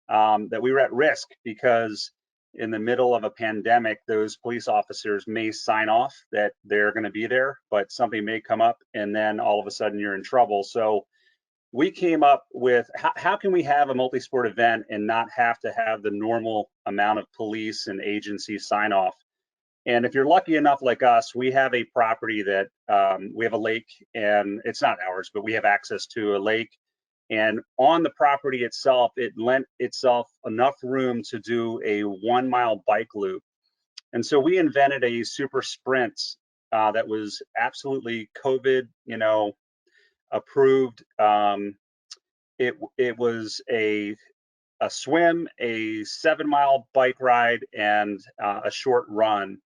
that we were at risk, because in the middle of a pandemic, those police officers may sign off that they're going to be there, but something may come up and then all of a sudden you're in trouble. So we came up with how can we have a multi-sport event and not have to have the normal amount of police and agency sign off. And if you're lucky enough like us, we have a property that we have a lake, and it's not ours, but we have access to a lake. And on the property itself, it lent itself enough room to do a 1 mile bike loop. And so we invented a super sprint that was absolutely COVID, approved. It was a swim, a 7 mile bike ride, and a short run.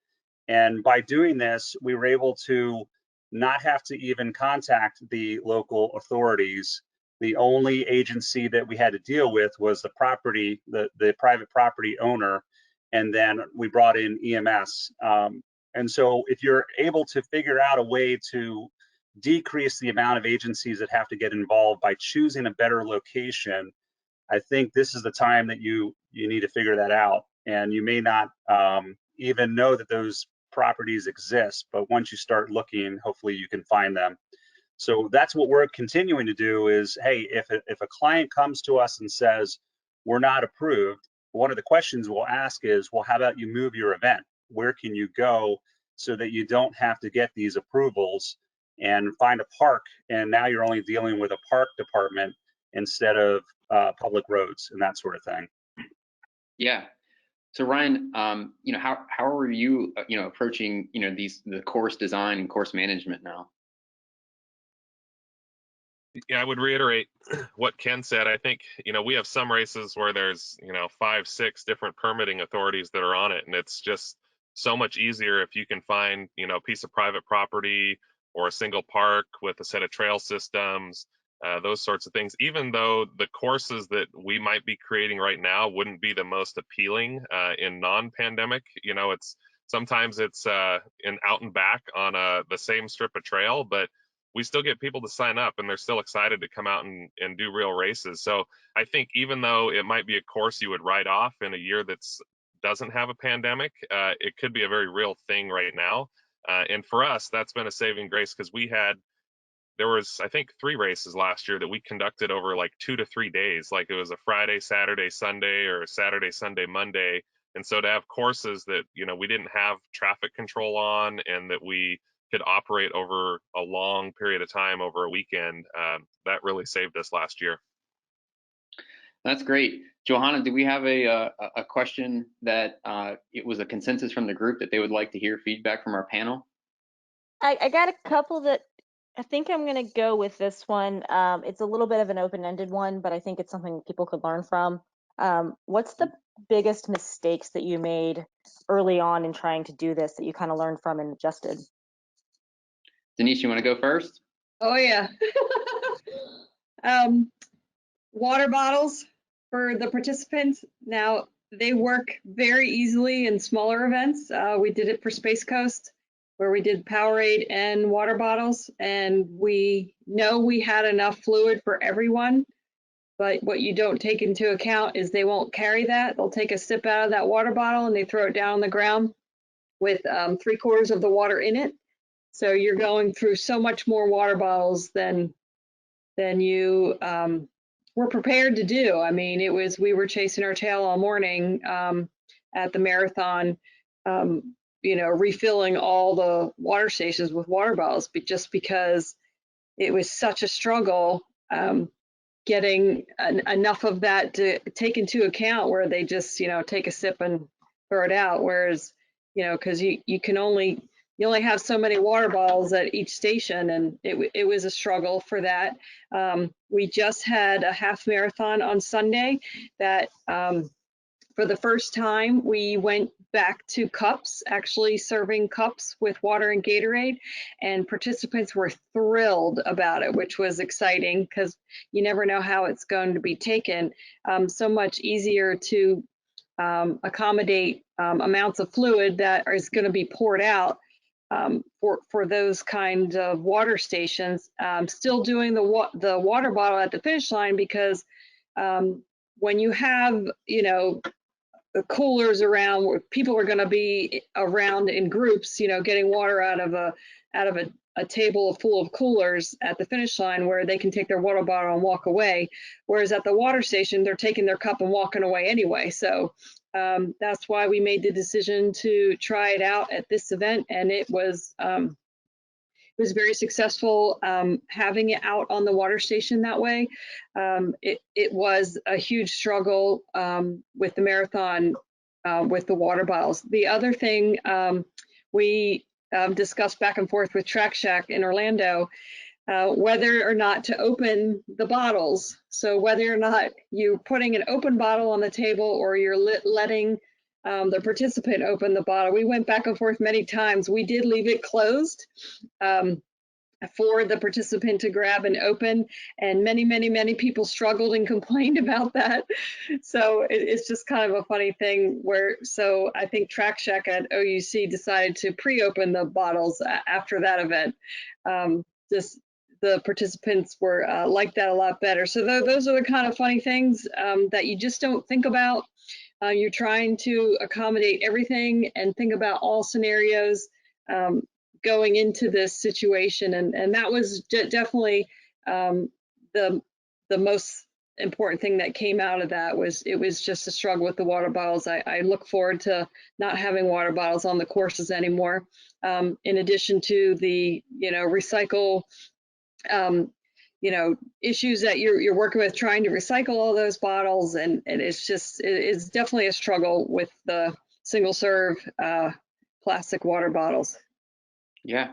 And by doing this, we were able to not have to even contact the local authorities. The only agency that we had to deal with was the property, the private property owner, and then we brought in EMS. And so if you're able to figure out a way to decrease the amount of agencies that have to get involved by choosing a better location, I think this is the time that you need to figure that out. And you may not even know that those properties exist, but once you start looking, hopefully you can find them. So that's what we're continuing to do is, hey, if a client comes to us and says, we're not approved, one of the questions we'll ask is, well, how about you move your event? Where can you go so that you don't have to get these approvals and find a park? And now you're only dealing with a park department instead of public roads and that sort of thing. Yeah. So Ryan, you know, how are you, you know, approaching, you know, the course design and course management now? Yeah, I would reiterate what Ken said. I think, you know, we have some races where there's, you know, 5, 6 different permitting authorities that are on it. And it's just so much easier if you can find, you know, a piece of private property or a single park with a set of trail systems, those sorts of things. Even though the courses that we might be creating right now wouldn't be the most appealing in non-pandemic, you know, sometimes it's in out and back on the same strip of trail, but we still get people to sign up and they're still excited to come out and do real races. So I think even though it might be a course you would write off in a year that doesn't have a pandemic, it could be a very real thing right now. And for us, that's been a saving grace because there was, I think, 3 races last year that we conducted over like 2 to 3 days. Like it was a Friday, Saturday, Sunday, or Saturday, Sunday, Monday. And so to have courses that, you know, we didn't have traffic control on and that we could operate over a long period of time over a weekend, that really saved us last year. That's great. Johanna, do we have a question that it was a consensus from the group that they would like to hear feedback from our panel? I got a couple that I think I'm going to go with this one. It's a little bit of an open-ended one, but I think it's something people could learn from. What's the biggest mistakes that you made early on in trying to do this that you kind of learned from and adjusted? Denise, you want to go first? Oh yeah. Water bottles for the participants. Now they work very easily in smaller events. We did it for Space Coast, where we did Powerade and water bottles, and we know we had enough fluid for everyone. But what you don't take into account is they won't carry that. They'll take a sip out of that water bottle and they throw it down on the ground with 3/4 of the water in it. So you're going through so much more water bottles than you were prepared to do. I mean, we were chasing our tail all morning at the marathon, you know, refilling all the water stations with water bottles, but just because it was such a struggle getting enough of that to take into account where they just, you know, take a sip and throw it out. Whereas, you know, because you only have so many water bottles at each station, and it was a struggle for that. We just had a half marathon on Sunday that for the first time we went back to cups, actually serving cups with water and Gatorade, and participants were thrilled about it, which was exciting because you never know how it's going to be taken. So much easier to accommodate amounts of fluid that is going to be poured out for those kinds of water stations. Still doing the water bottle at the finish line because when you have, you know, the coolers around where people are going to be around in groups, you know, getting water out of a table full of coolers at the finish line where they can take their water bottle and walk away. Whereas at the water station, they're taking their cup and walking away anyway. So that's why we made the decision to try it out at this event, and it was very successful having it out on the water station that way. It was a huge struggle with the marathon with the water bottles. The other thing we discussed back and forth with Track Shack in Orlando, whether or not to open the bottles. So whether or not you're putting an open bottle on the table or you're letting the participant opened the bottle. We went back and forth many times. We did leave it closed for the participant to grab and open, and many people struggled and complained about that. So it's just kind of a funny thing where, so I think Track Shack at OUC decided to pre-open the bottles after that event. Just the participants were like that a lot better. So those are the kind of funny things that you just don't think about. You're trying to accommodate everything and think about all scenarios going into this situation, and that was definitely the most important thing that came out of that. Was it was just a struggle with the water bottles. I look forward to not having water bottles on the courses anymore. In addition to the recycle issues that you're working with, trying to recycle all those bottles, and it's definitely a struggle with the single serve plastic water bottles. Yeah.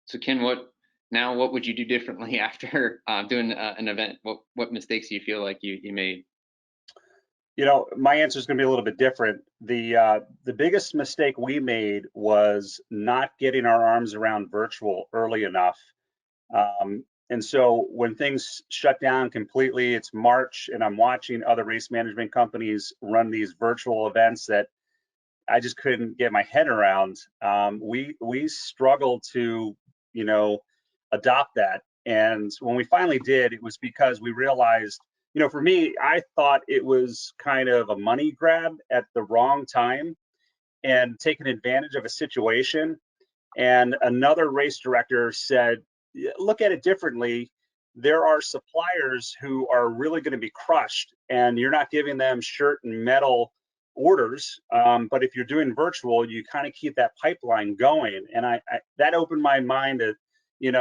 So Ken, what would you do differently after doing an event? What mistakes do you feel like you made? My answer is going to be a little bit different. The biggest mistake we made was not getting our arms around virtual early enough. And so when things shut down completely, it's March, and I'm watching other race management companies run these virtual events that I just couldn't get my head around. We struggled to, adopt that. And when we finally did, it was because we realized, for me, I thought it was kind of a money grab at the wrong time and taking advantage of a situation. And another race director said, look at it differently. There are suppliers who are really going to be crushed, and you're not giving them shirt and metal orders. But if you're doing virtual, you kind of keep that pipeline going. And I that opened my mind to,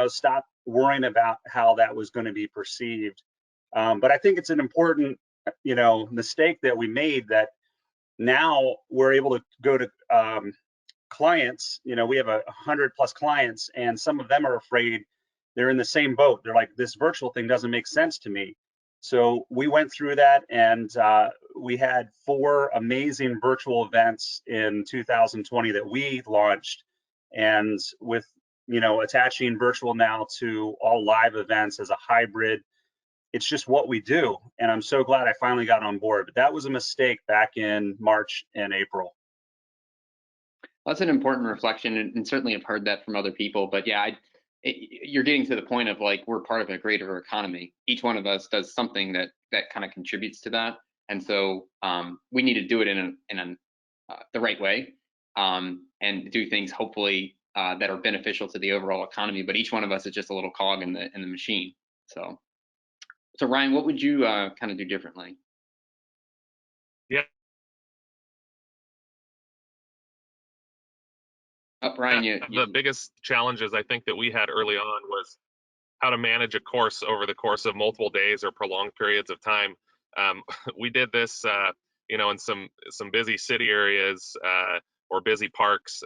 stop worrying about how that was going to be perceived. But I think it's an important, mistake that we made, that now we're able to go to clients. We have 100+ clients, and some of them are afraid. They're in the same boat. They're like, this virtual thing doesn't make sense to me. So we went through that, and we had 4 amazing virtual events in 2020 that we launched. And with, attaching virtual now to all live events as a hybrid, it's just what we do. And I'm so glad I finally got on board. But that was a mistake back in March and April. That's an important reflection, and certainly I've heard that from other people. But yeah, you're getting to the point of like, we're part of a greater economy. Each one of us does something that kind of contributes to that, and so we need to do it in the right way, and do things hopefully that are beneficial to the overall economy. But each one of us is just a little cog in the machine. So Ryan, what would you kind of do differently? Yeah. Ryan, the biggest challenges I think that we had early on was how to manage a course over the course of multiple days or prolonged periods of time. We did this, in some busy city areas or busy parks,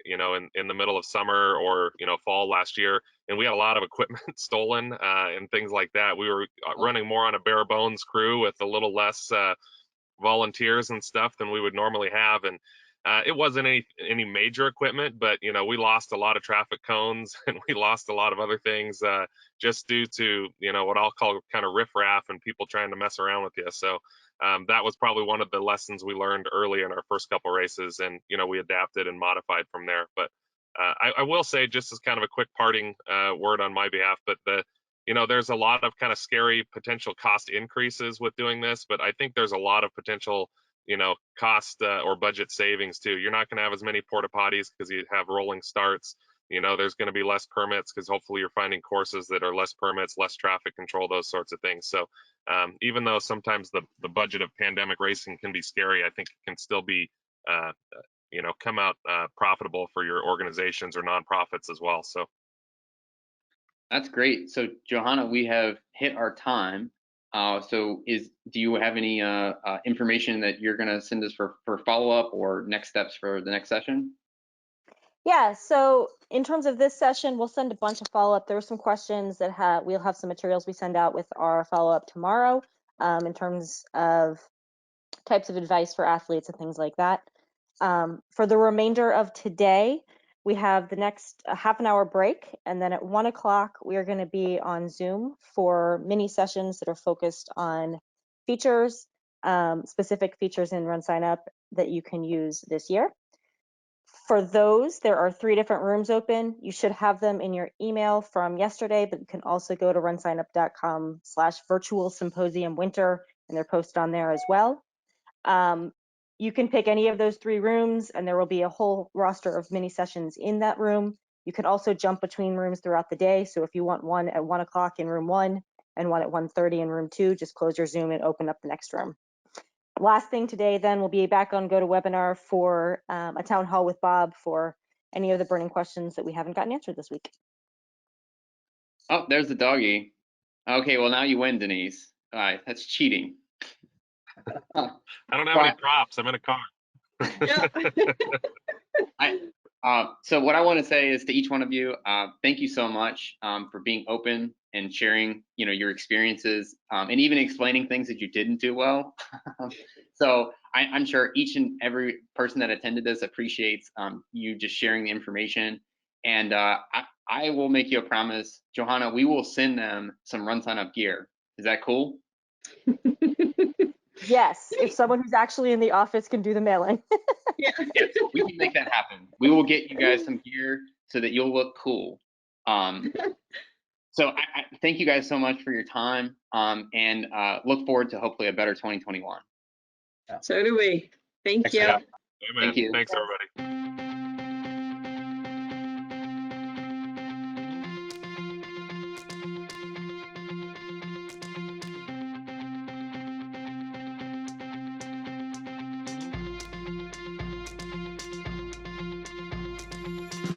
in the middle of summer or fall last year, and we had a lot of equipment stolen and things like that. We were running more on a bare bones crew with a little less volunteers and stuff than we would normally have, and it wasn't any major equipment, but we lost a lot of traffic cones and we lost a lot of other things just due to what I'll call kind of riffraff and people trying to mess around with you. So that was probably one of the lessons we learned early in our first couple races, and we adapted and modified from there. But I will say, just as kind of a quick parting word on my behalf, but there's a lot of kind of scary potential cost increases with doing this, but I think there's a lot of potential cost or budget savings too. You're not going to have as many porta potties because you have rolling starts. There's going to be less permits because hopefully you're finding courses that are less permits, less traffic control, those sorts of things. So even though sometimes the budget of pandemic racing can be scary, I think it can still be come out profitable for your organizations or nonprofits as well. So that's great. So Johanna, we have hit our time. So do you have any information that you're going to send us for follow-up or next steps for the next session? Yeah, so in terms of this session, we'll send a bunch of follow-up. There were some questions that we'll have some materials we send out with our follow-up tomorrow in terms of types of advice for athletes and things like that. For the remainder of today, we have the next half an hour break, and then at 1 o'clock, we are going to be on Zoom for mini sessions that are focused on features, specific features in RunSignup that you can use this year. For those, there are 3 different rooms open. You should have them in your email from yesterday, but you can also go to runsignup.com/virtual symposium winter, and they're posted on there as well. You can pick any of those 3 rooms, and there will be a whole roster of mini sessions in that room. You can also jump between rooms throughout the day. So if you want one at 1 o'clock in room 1 and one at 1:30 in room 2, just close your Zoom and open up the next room. Last thing today, then, we'll be back on GoToWebinar for a town hall with Bob for any of the burning questions that we haven't gotten answered this week. Oh, there's the doggy. Okay, well now you win, Denise. All right, that's cheating. I don't have any props. I'm in a car. So what I want to say is to each one of you, thank you so much for being open and sharing, your experiences and even explaining things that you didn't do well. So I'm sure each and every person that attended this appreciates you just sharing the information. And I will make you a promise, Johanna, we will send them some RunSignup gear. Is that cool? Yes, if someone who's actually in the office can do the mailing. Yes, we can make that happen. We will get you guys some gear so that you'll look cool. So I thank you guys so much for your time and look forward to hopefully a better 2021. So do we. Thank you. Yeah. Amen. Thank you. Thanks, everybody.